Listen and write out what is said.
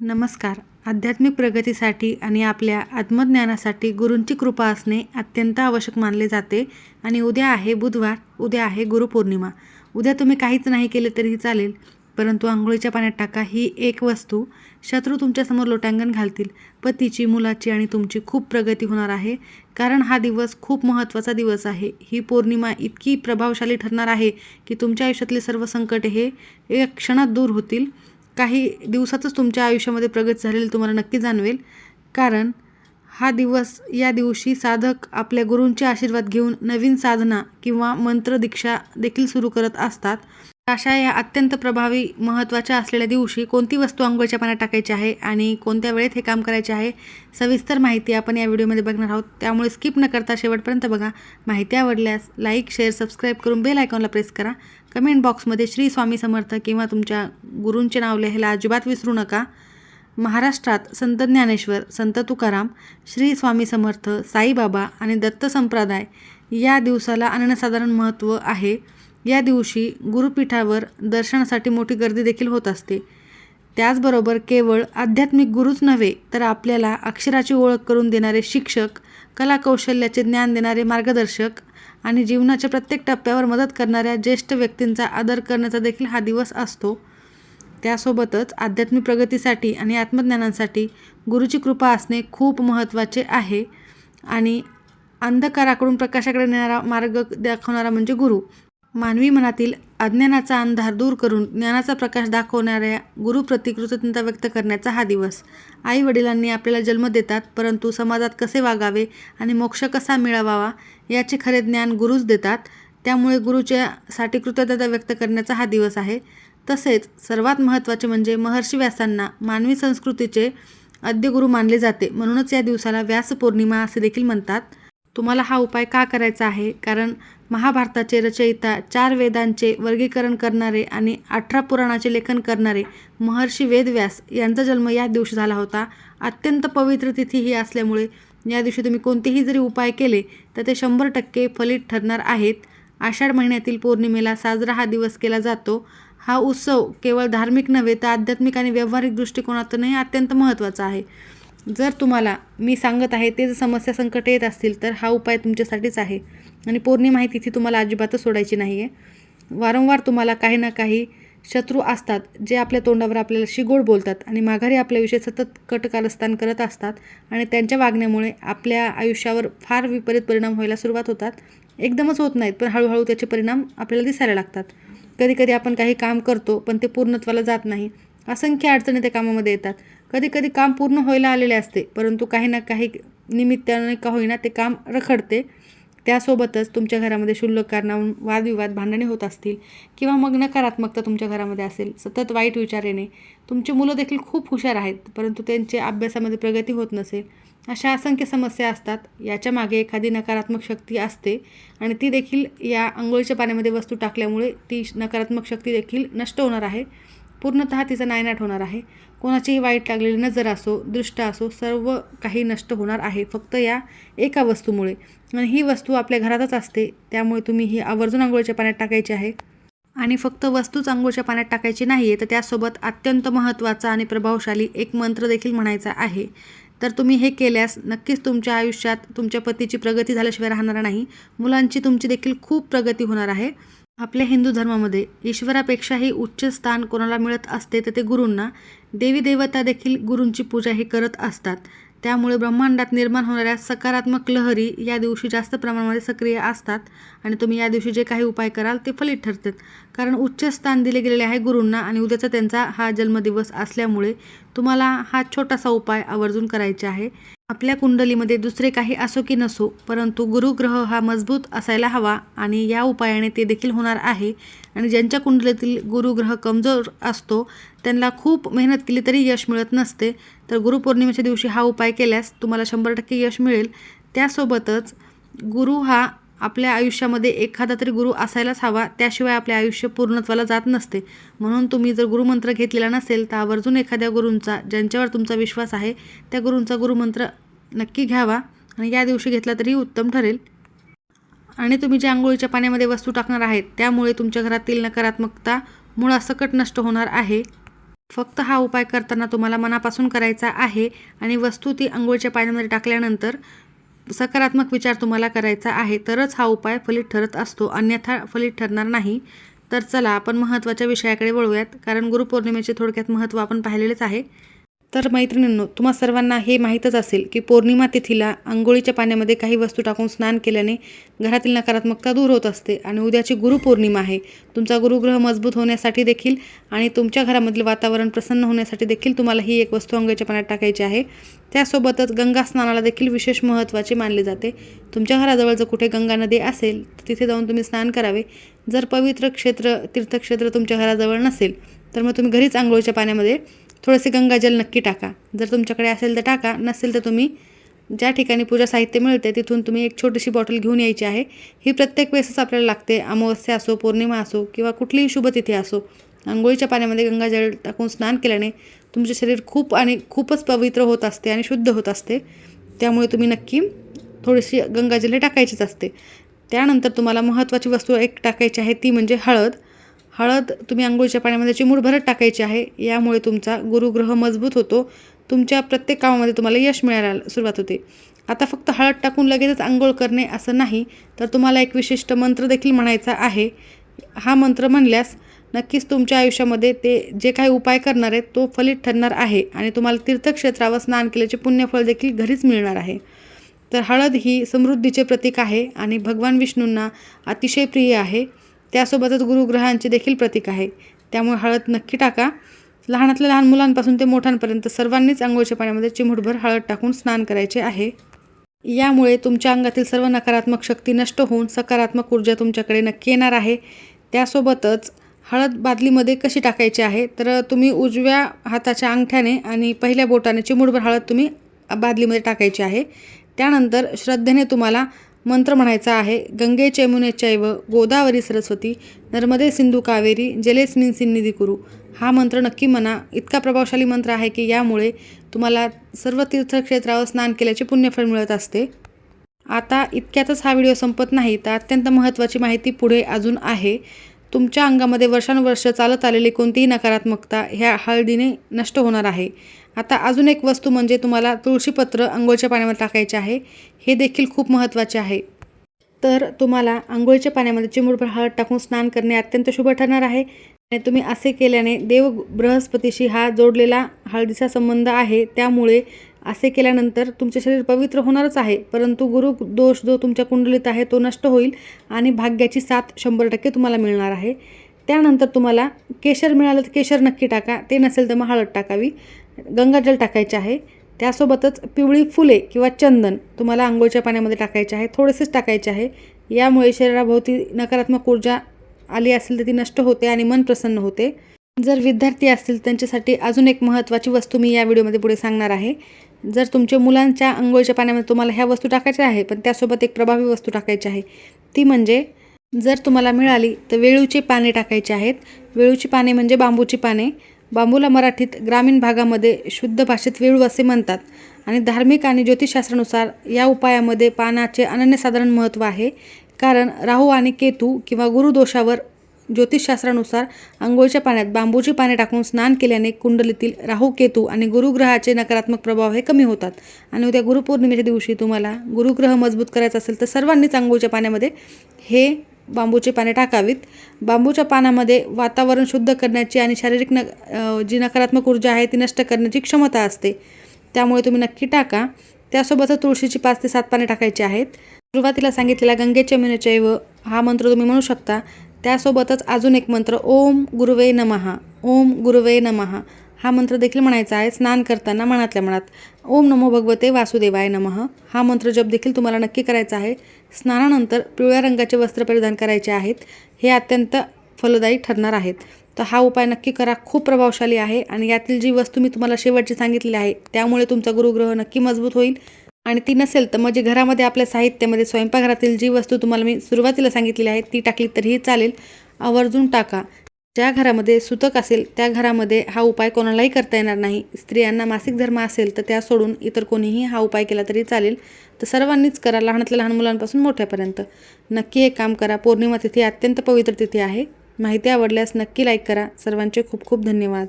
नमस्कार. आध्यात्मिक प्रगतीसाठी आणि आपल्या आत्मज्ञानासाठी गुरूंची कृपा असणे अत्यंत आवश्यक मानले जाते. आणि उद्या आहे बुधवार, उद्या आहे गुरुपौर्णिमा. उद्या तुम्ही काहीच नाही केले तरीही चालेल, परंतु आंघोळीच्या पाण्यात टाका ही एक वस्तू. शत्रू तुमच्यासमोर लोटांगण घालतील. पतीची, मुलाची आणि तुमची खूप प्रगती होणार आहे, कारण हा दिवस खूप महत्त्वाचा दिवस आहे. ही पौर्णिमा इतकी प्रभावशाली ठरणार आहे की तुमच्या आयुष्यातले सर्व संकटे हे एका क्षणात दूर होतील. काही दिवसातच तुमच्या आयुष्यामध्ये प्रगती झालेली तुम्हाला नक्की जाणवेल, कारण या दिवशी साधक आपल्या गुरूंचे आशीर्वाद घेऊन नवीन साधना किंवा मंत्र दीक्षा देखील सुरू करत असतात. अशा या अत्यंत प्रभावी महत्त्वाच्या असलेल्या दिवशी कोणती वस्तू आंघोळीच्या पाण्यात टाकायची आहे आणि कोणत्या वेळेत हे काम करायचे आहे, सविस्तर माहिती आपण या व्हिडिओमध्ये बघणार आहोत. त्यामुळे स्किप न करता शेवटपर्यंत बघा. माहिती आवडल्यास लाईक, शेअर, सबस्क्राईब करून बेल आयकॉनला प्रेस करा. कमेंट बॉक्समध्ये श्री स्वामी समर्थ किंवा तुमच्या गुरूंचे नाव लिहायला अजिबात विसरू नका. महाराष्ट्रात संत ज्ञानेश्वर, संत तुकाराम, श्री स्वामी समर्थ, साईबाबा आणि दत्त संप्रदाय या दिवसाला अनन्यसाधारण महत्त्व आहे. या दिवशी गुरुपीठावर दर्शनासाठी मोठी गर्दी देखील होत असते. त्याचबरोबर केवळ आध्यात्मिक गुरूच नव्हे, तर आपल्याला अक्षराची ओळख करून देणारे शिक्षक, कलाकौशल्याचे ज्ञान देणारे मार्गदर्शक आणि जीवनाच्या प्रत्येक टप्प्यावर मदत करणाऱ्या ज्येष्ठ व्यक्तींचा आदर करण्याचा देखील हा दिवस असतो. त्यासोबतच आध्यात्मिक प्रगतीसाठी आणि आत्मज्ञानासाठी गुरुची कृपा असणे खूप महत्त्वाचे आहे. आणि अंधकाराकडून प्रकाशाकडे नेणारा मार्ग दाखवणारा म्हणजे गुरु. मानवी मनातील अज्ञानाचा अंधार दूर करून ज्ञानाचा प्रकाश दाखवणाऱ्या गुरुप्रती कृतज्ञता व्यक्त करण्याचा हा दिवस. आई वडिलांनी आपल्याला जन्म देतात, परंतु समाजात कसे वागावे आणि मोक्ष कसा मिळवावा याचे खरे ज्ञान गुरुच देतात. त्यामुळे गुरुच्यासाठी कृतज्ञता व्यक्त करण्याचा हा दिवस आहे. तसेच सर्वात महत्त्वाचे म्हणजे महर्षी व्यासांना मानवी संस्कृतीचे आद्यगुरू मानले जाते, म्हणूनच या दिवसाला व्यास पौर्णिमा असे देखील म्हणतात. तुम्हाला हा उपाय का करायचा आहे, कारण महाभारताचे रचयिता, 4 वेदांचे वर्गीकरण करणारे आणि 18 पुराणाचे लेखन करणारे महर्षी वेदव्यास यांचा जन्म या दिवशी झाला होता. अत्यंत पवित्र तिथी ही असल्यामुळे या दिवशी तुम्ही कोणतेही जरी उपाय केले तर ते 100% फलित ठरणार आहेत. आषाढ महिन्यातील पौर्णिमेला साजरा हा दिवस केला जातो. हा उत्सव केवळ धार्मिक नव्हे, तर आध्यात्मिक आणि व्यावहारिक दृष्टिकोनातूनही अत्यंत महत्त्वाचा आहे. जर तुम्हाला मी सांगत आहे ते जर समस्या, संकट येत असतील तर हा उपाय तुमच्यासाठीच आहे. आणि पौर्णिमा ही तिथी तुम्हाला अजिबातच सोडायची नाही आहे. वारंवार तुम्हाला काही ना काही शत्रू असतात, जे आपल्या तोंडावर आपल्याला शिगोड बोलतात आणि माघारी आपल्याविषयी सतत कटकारस्थान करत असतात. आणि त्यांच्या वागण्यामुळे आपल्या आयुष्यावर फार विपरीत परिणाम व्हायला सुरुवात होतात. एकदमच होत नाहीत, पण हळूहळू त्याचे परिणाम आपल्याला दिसायला लागतात. कधीकधी आपण काही काम करतो, पण ते पूर्णत्वाला जात नाही. असंख्य अडचणी त्या कामामध्ये येतात. कधीकधी काम पूर्ण व्हायला आलेले असते, परंतु काही ना काही निमित्ताने का होईना ते काम रखडते. त्यासोबतच तुमच्या घरामध्ये क्षुल्लक कारणावरून वादविवाद, भांडणे होत असतील, किंवा मग नकारात्मकता तुमच्या घरामध्ये असेल, सतत वाईट विचार येणे, तुमची मुलं देखील खूप हुशार आहेत, परंतु त्यांचे अभ्यासामध्ये प्रगती होत नसेल, अशा असंख्य समस्या असतात. याच्या मागे एखादी नकारात्मक शक्ती असते आणि ती देखील या अंघोळीच्या पाण्यामध्ये वस्तू टाकल्यामुळे ती नकारात्मक शक्ती देखील नष्ट होणार आहे. पूर्णतः तिचा नायनाट होणार आहे. कोणाचीही वाईट लागलेली नजर असो, दृष्ट असो, सर्व काही नष्ट होणार आहे फक्त या एका वस्तूमुळे. आणि ही वस्तू आपल्या घरातच असते, त्यामुळे तुम्ही ही आवर्जून अंघोळीच्या पाण्यात टाकायची आहे. आणि फक्त वस्तूच अंघोळीच्या पाण्यात टाकायची नाही आहे, तर त्यासोबत अत्यंत महत्त्वाचा आणि प्रभावशाली एक मंत्र देखील म्हणायचा आहे. तर तुम्ही हे केल्यास नक्कीच तुमच्या आयुष्यात तुमच्या पतीची प्रगती झाल्याशिवाय राहणार नाही. मुलांची तुमची देखील खूप प्रगती होणार आहे. आपल्या हिंदू धर्मामध्ये ईश्वरापेक्षाही उच्च स्थान कोणाला मिळत असते तर ते गुरूंना. देवी देवता देखील गुरूंची पूजा ही करत असतात. त्यामुळे ब्रह्मांडात निर्माण होणाऱ्या सकारात्मक लहरी या दिवशी जास्त प्रमाणामध्ये सक्रिय असतात. आणि तुम्ही या दिवशी जे काही उपाय कराल ते फलित ठरतात, कारण उच्च स्थान दिले गेलेले आहे गुरूंना. आणि उद्याचा त्यांचा हा जन्मदिवस असल्यामुळे तुम्हाला हा छोटासा उपाय आवर्जून करायचा आहे. आपल्या कुंडलीमध्ये दुसरे काही असो की नसो, परंतु गुरुग्रह हा मजबूत असायला हवा, आणि या उपायाने ते देखील होणार आहे. आणि ज्यांच्या कुंडलीतील गुरुग्रह कमजोर असतो त्यांना खूप मेहनत केली तरी यश मिळत नसते. तर गुरुपौर्णिमेच्या दिवशी हा उपाय केल्यास तुम्हाला 100% यश मिळेल. त्यासोबतच गुरु हा आपल्या आयुष्यामध्ये एखादा तरी गुरु असायलाच हवा, त्याशिवाय आपले आयुष्य पूर्णत्वाला जात नसते. म्हणून तुम्ही जर गुरुमंत्र घेतलेला नसेल तर आवर्जून एखाद्या गुरूंचा, ज्यांच्यावर तुमचा विश्वास आहे, त्या गुरूंचा गुरुमंत्र नक्की घ्यावा. आणि या दिवशी घेतला तरी उत्तम ठरेल. आणि तुम्ही ज्या अंघोळीच्या पाण्यामध्ये वस्तू टाकणार आहेत त्यामुळे तुमच्या घरातील नकारात्मकता मुळासकट नष्ट होणार आहे. फक्त हा उपाय करताना तुम्हाला मनापासून करायचा आहे आणि वस्तू ती अंघोळीच्या पाण्यामध्ये टाकल्यानंतर सकारात्मक विचार तुम्हाला करायचा आहे, तरच हा उपाय फलित ठरत असतो, अन्यथा फलित ठरणार नाही. तर चला आपण महत्त्वाच्या विषयाकडे वळूयात, कारण गुरुपौर्णिमेचे थोडक्यात महत्त्व आपण पाहिलेलेच आहे. तर मैत्रिणींनो, तुम्हा सर्वांना हे माहीतच असेल की पौर्णिमा तिथीला अंघोळीच्या पाण्यामध्ये काही वस्तू टाकून स्नान केल्याने घरातील नकारात्मकता दूर होत असते. आणि उद्याची गुरुपौर्णिमा आहे. तुमचा गुरुग्रह मजबूत होण्यासाठी देखील आणि तुमच्या घरामधील वातावरण प्रसन्न होण्यासाठी देखील तुम्हाला ही एक वस्तू अंघोळीच्या पाण्यात टाकायची आहे. त्यासोबतच गंगा स्नानाला देखील विशेष महत्त्वाचे मानले जाते. तुमच्या घराजवळ जर कुठे गंगा नदी असेल तर तिथे जाऊन तुम्ही स्नान करावे. जर पवित्र तीर्थक्षेत्र तुमच्या घराजवळ नसेल तर मग तुम्ही घरीच अंघोळीच्या पाण्यामध्ये थोडेसे गंगाजल नक्की टाका. जर तुमच्याकडे असेल तर टाका, नसेल तर तुम्ही ज्या ठिकाणी पूजा साहित्य मिळते तिथून तुम्ही एक छोटीशी बॉटल घेऊन यायची आहे. ही प्रत्येक वेळेसच आपल्याला लागते. अमावस्या असो, पौर्णिमा असो किंवा कुठलीही शुभतिथी असो, अंघोळीच्या पाण्यामध्ये गंगाजल टाकून स्नान केल्याने तुमचे शरीर खूपच पवित्र होत असते आणि शुद्ध होत असते. त्यामुळे तुम्ही नक्की थोडीशी गंगाजल हे टाकायचीच असते. त्यानंतर तुम्हाला महत्त्वाची वस्तू एक टाकायची आहे, ती म्हणजे हळद तुम्ही अंघोळीच्या पाण्यामध्ये चिमूटभर टाकायची आहे. यामुळे तुमचा गुरुग्रह मजबूत होतो. तुमच्या प्रत्येक कामामध्ये तुम्हाला यश मिळायला सुरुवात होते. आता फक्त हळद टाकून लगेचच अंघोळ करणे असं नाही, तर तुम्हाला एक विशिष्ट मंत्र देखील म्हणायचा आहे. हा मंत्र म्हणल्यास नक्कीच तुमच्या आयुष्यामध्ये ते जे काही उपाय करणार आहेत तो फलित ठरणार आहे आणि तुम्हाला तीर्थक्षेत्रावर स्नान केल्याचे पुण्यफळ देखील घरीच मिळणार आहे. तर हळद ही समृद्धीचे प्रतीक आहे आणि भगवान विष्णूंना अतिशय प्रिय आहे. त्यासोबतच गुरुग्रहांचे देखील प्रतीक आहे. त्यामुळे हळद नक्की टाका. लहानातल्या लहान मुलांपासून ते मोठ्यांपर्यंत सर्वांनीच अंघोळीच्या पाण्यामध्ये चिमूटभर हळद टाकून स्नान करायचे आहे. यामुळे तुमच्या अंगातील सर्व नकारात्मक शक्ती नष्ट होऊन सकारात्मक ऊर्जा तुमच्याकडे नक्की येणार आहे. त्यासोबतच हळद बादलीमध्ये कशी टाकायची आहे, तर तुम्ही उजव्या हाताच्या अंगठ्याने आणि पहिल्या बोटाने चिमूटभर हळद तुम्ही बादलीमध्ये टाकायची आहे. त्यानंतर श्रद्धेने तुम्हाला मंत्र म्हणायचा आहे. गंगे चैमुने चैव गोदावरी सरस्वती नर्मदे सिंधू कावेरी जलेस्मिन सन्निधी कुरु. हा मंत्र नक्की म्हणा. इतका प्रभावशाली मंत्र आहे की यामुळे तुम्हाला सर्व तीर्थक्षेत्रावर स्नान केल्याचे पुण्यफळ मिळत असते. आता इतक्यातच हा व्हिडिओ संपत नाही, तर अत्यंत महत्त्वाची माहिती पुढे अजून आहे. तुमच्या अंगामध्ये वर्षानुवर्ष चालत आलेली कोणतीही नकारात्मकता ह्या हळदीने नष्ट होणार आहे. आता अजून एक वस्तू म्हणजे तुम्हाला तुळशीपत्र अंघोळीच्या पाण्यामध्ये टाकायचे आहे. हे देखील खूप महत्त्वाचे आहे. तर तुम्हाला अंघोळीच्या पाण्यामध्ये चिमूटभर हळद टाकून स्नान करणे अत्यंत शुभ ठरणार आहे. आणि तुम्ही असे केल्याने देव बृहस्पतीशी हा जोडलेला हळदीचा संबंध आहे. त्यामुळे असे केल्यानंतर तुमचे शरीर पवित्र होणारच आहे, परंतु गुरु दोष जो तुमच्या कुंडलीत आहे तो नष्ट होईल आणि भाग्याची साथ 100% तुम्हाला मिळणार आहे. त्यानंतर तुम्हाला केशर मिळालं तर केशर नक्की टाका. ते नसेल तर मग हळद टाकावी. गंगाजल टाकायचे आहे. त्यासोबतच पिवळी फुले किंवा चंदन तुम्हाला अंघोळीच्या पाण्यामध्ये टाकायचे आहे. थोडेसेच टाकायचे आहे. यामुळे शरीराभोवती नकारात्मक ऊर्जा आली असेल तर ती नष्ट होते आणि मन प्रसन्न होते. जर विद्यार्थी असतील त्यांच्यासाठी अजून एक महत्त्वाची वस्तू मी या व्हिडिओमध्ये पुढे सांगणार आहे. जर तुमच्या मुलांच्या अंघोळीच्या पाण्यामध्ये तुम्हाला ह्या वस्तू टाकायच्या आहे, पण त्यासोबत एक प्रभावी वस्तू टाकायची आहे. ती म्हणजे जर तुम्हाला मिळाली तर वेळूची पाने टाकायची आहेत. वेळूची पाने म्हणजे बांबूची पाने. बांबूला मराठीत ग्रामीण भागामध्ये शुद्ध भाषेत वेळू असे म्हणतात आणि धार्मिक आणि ज्योतिषशास्त्रानुसार या उपायामध्ये पानाचे अनन्यसाधारण महत्त्व आहे. कारण राहू आणि केतू किंवा गुरुदोषावर ज्योतिषशास्त्रानुसार अंघोळीच्या पाण्यात बांबूची पाने टाकून स्नान केल्याने कुंडलीतील राहू केतू आणि गुरुग्रहाचे नकारात्मक प्रभाव हे कमी होतात. आणि उद्या गुरुपौर्णिमेच्या दिवशी तुम्हाला गुरुग्रह मजबूत करायचा असेल तर सर्वांनीच अंघोळीच्या पाण्यामध्ये हे बांबूचे पाने टाकावीत. बांबूच्या पानामध्ये वातावरण शुद्ध करण्याची आणि शारीरिक जी नकारात्मक ऊर्जा आहे ती नष्ट करण्याची क्षमता असते. त्यामुळे तुम्ही नक्की टाका. त्यासोबतच तुळशीची 5 ते 7 पाने टाकायची आहेत. सुरुवातीला सांगितलेला गंगे चैमुने चैव हा मंत्र तुम्ही म्हणू शकता. त्यासोबतच अजून एक मंत्र ओम गुरुवे नमः, ओम गुरुवे नमः हा मंत्र देखील म्हणायचा आहे स्नान करताना मनातल्या मनात. ओम नमो भगवते वासुदेवाय नमः हा मंत्र जप देखील तुम्हाला नक्की करायचा आहे. स्नानानंतर पिवळ्या रंगाचे वस्त्र परिधान करायचे आहेत. हे अत्यंत फलदायी ठरणार आहेत. तर हा उपाय नक्की करा. खूप प्रभावशाली आहे आणि यातील जी वस्तू मी तुम्हाला शेवटची सांगितलेली आहे त्यामुळे तुमचा गुरुग्रह नक्की मजबूत होईल. आणि ती नसेल तर म्हणजे घरामध्ये आपल्या साहित्यामध्ये स्वयंपाकघरातील जी वस्तू तुम्हाला मी सुरुवातीला सांगितलेली आहे ती टाकली तरीही चालेल. आवर्जून टाका. ज्या घरामध्ये सुतक असेल त्या घरामध्ये हा उपाय कोणालाही करता येणार नाही. स्त्रियांना मासिक धर्म असेल तर त्या सोडून इतर कोणीही हा उपाय केला तरी चालेल. तर सर्वांनीच करा, लहानातल्या लहान मुलांपासून मोठ्यापर्यंत. नक्की हे काम करा. पौर्णिमा तिथी अत्यंत पवित्र तिथी आहे. माहिती आवडल्यास नक्की लाईक करा. सर्वांचे खूप खूप धन्यवाद.